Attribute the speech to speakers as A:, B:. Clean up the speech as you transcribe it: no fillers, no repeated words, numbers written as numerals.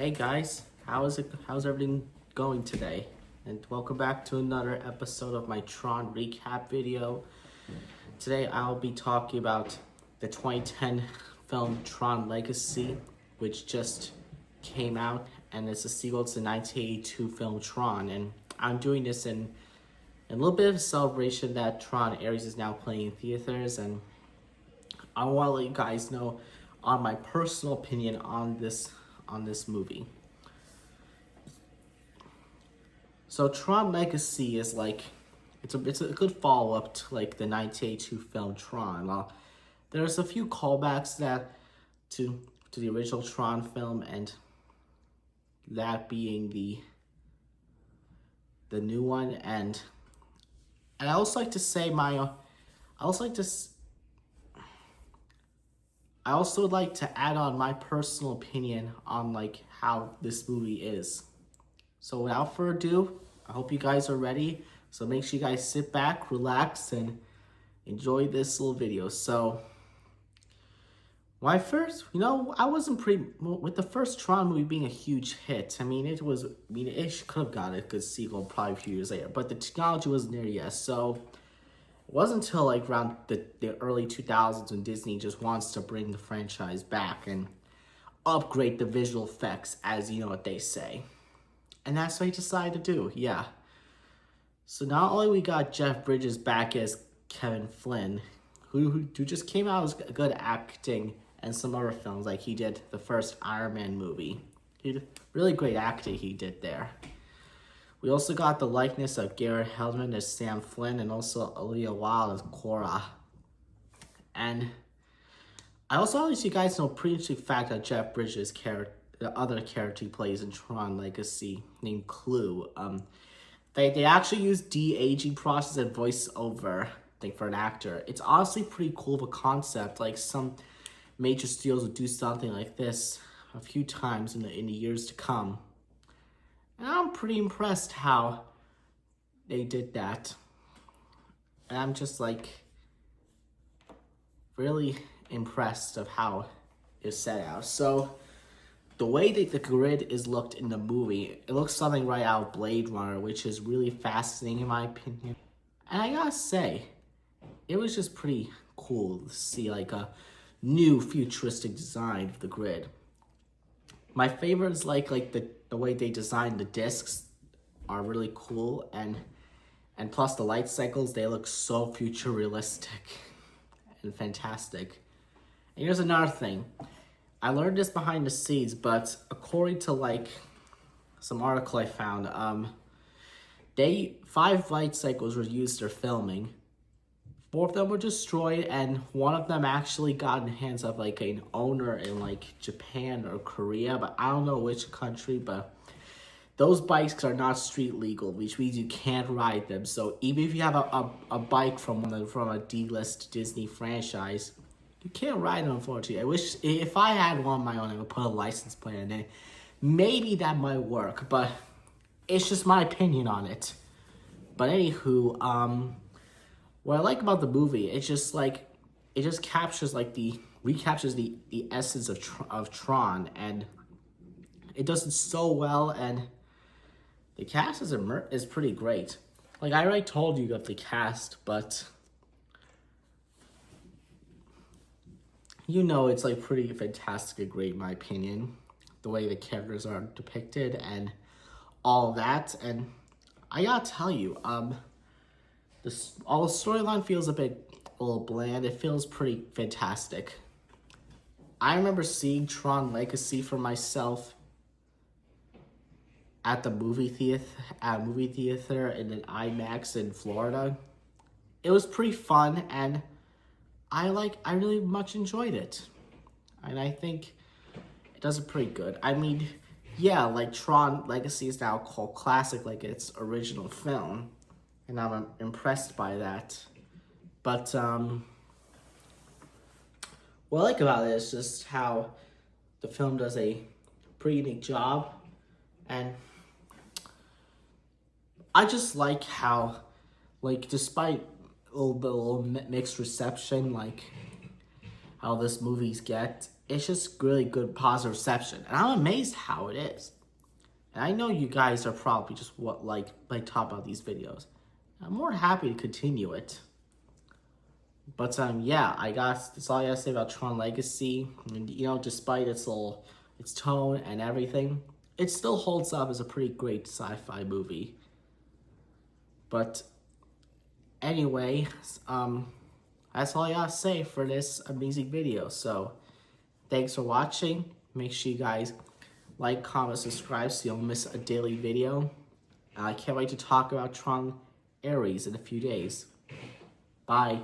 A: Hey guys, how's everything going today? And welcome back to another episode of my Tron recap video. Today I'll be talking about the 2010 film Tron Legacy, which just came out, and it's a sequel to the 1982 film Tron. And I'm doing this in a little bit of a celebration that Tron Ares is now playing in theaters, and I want to let you guys know on my personal opinion on this movie. So Tron Legacy is like it's a good follow up to like the 1982 film Tron. There's a few callbacks to the original Tron film, and that being the new one, and I also like to say I also would like to add on my personal opinion on like how this movie is. So without further ado, I hope you guys are ready. So make sure you guys sit back, relax, and enjoy this little video. So when I first, I wasn't with the first Tron movie being a huge hit. It could have gotten a good sequel probably a few years later, but the technology wasn't there yet. So it wasn't until like around the early 2000s when Disney just wants to bring the franchise back and upgrade the visual effects, as you know what they say. And that's what he decided to do, yeah. So not only we got Jeff Bridges back as Kevin Flynn, who just came out as good acting and some other films, like he did the first Iron Man movie. He did really great acting he did there. We also got the likeness of Garrett Hedlund as Sam Flynn, and also Aaliyah Wilde as Cora. And I also want to let you guys know a pretty interesting fact that Jeff Bridges' the other character he plays in Tron Legacy, named Clue. They actually use de-aging process and voiceover thing for an actor. It's honestly pretty cool of a concept. Like some major studios would do something like this a few times in the years to come. And I'm pretty impressed how they did that. And I'm just like really impressed of how it's set out. So the way that the grid is looked in the movie, it looks something right out of Blade Runner, which is really fascinating in my opinion. And I gotta say, it was just pretty cool to see like a new futuristic design of the grid. My favorite is like the way they designed the discs are really cool, and plus the light cycles, they look so future realistic and fantastic. And here's another thing. I learned this behind the scenes, but according to like some article I found, 5 light cycles were used for filming. 4 of them were destroyed, and 1 of them actually got in the hands of like an owner in like Japan or Korea, but I don't know which country. But those bikes are not street legal, which means you can't ride them. So even if you have a bike from a D-list Disney franchise, you can't ride it, unfortunately. I wish if I had one of my own, I would put a license plate in it. Maybe that might work, but it's just my opinion on it. But anywho, what I like about the movie, it just captures recaptures the essence of Tron, and it does it so well, and the cast is pretty great. Like I already told you of the cast, but it's like pretty fantastic and great in my opinion, the way the characters are depicted and all that. And I gotta tell you, all the storyline feels a little bland. It feels pretty fantastic. I remember seeing Tron Legacy for myself at the movie theater in an IMAX in Florida. It was pretty fun, and I really much enjoyed it. And I think it does it pretty good. Yeah, like Tron Legacy is now called classic, like its original film. And I'm impressed by that. But what I like about it is just how the film does a pretty unique job. And I just like how, like, despite a little mixed reception, like how this movies get, it's just really good positive reception. And I'm amazed how it is. And I know you guys are probably just talk about these videos. I'm more happy to continue it. But yeah, that's all I gotta say about Tron Legacy. I mean, you know, despite its tone and everything, it still holds up as a pretty great sci-fi movie. But anyway, that's all I gotta say for this amazing video. So thanks for watching. Make sure you guys like, comment, subscribe so you don't miss a daily video. I can't wait to talk about Tron Ares in a few days. Bye.